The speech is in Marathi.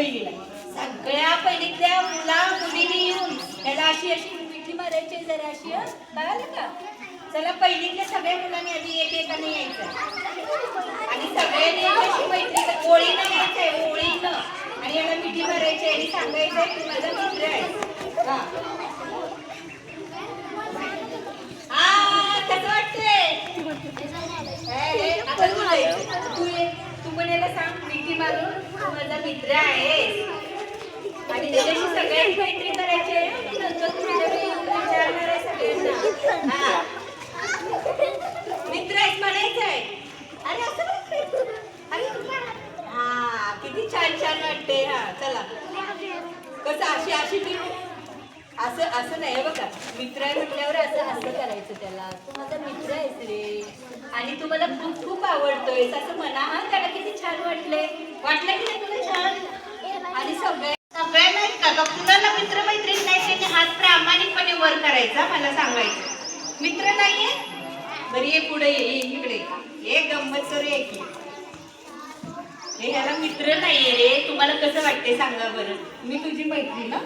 पहिलीला. सगळ्या पहिलीतल्या मुला मुलींनी येऊन त्याला अशी अशी मिठी मारायची जरा अशी. कळालं का? चला पहिलीतल्या सगळ्या मुलांनी आधी एक एकाने यायचं आणि सगळ्यांनी अशी मैत्री ओळीनं यायचंय, ओळीनं, आणि याला मिठी मारायची आणि सांगायचंय की माझा मित्र आहे. कसं वाटतंय? आता तू पण याला सांग मिठी मारून तू माझा मित्र आहे आणि त्याच्याशी सगळ्यांनी मैत्री करायची आहे. नंतर तुझ्याकडे विचारणार आहे सगळ्यांना. मित्र आहेस म्हणायचंय. अरे असं किती छान छान वाटते. चला कसं अशी अशी ती असं असं नाही बघा. मित्र आहे म्हटल्यावर असं असं करायचं त्याला. तू माझा मित्र आहेस रे आणि तू मला खूप खूप आवडतोय असं म्हणा. त्याला किती छान वाटतंय. वाटलं की नाही तुला छान? आणि सगळ्यांना का कुणाला मित्र मैत्रीण नाही त्यांनी हात प्रामाणिकपणे वर करायचा. मला सांगायचं मित्र नाहीये बरी ये पुढे ये इकडे ये गंमत करूया की. हे ह्याला मित्र नाहीये रे. तुम्हाला कसं वाटतंय सांगा बरं. मी तुझी मैत्रीण ना.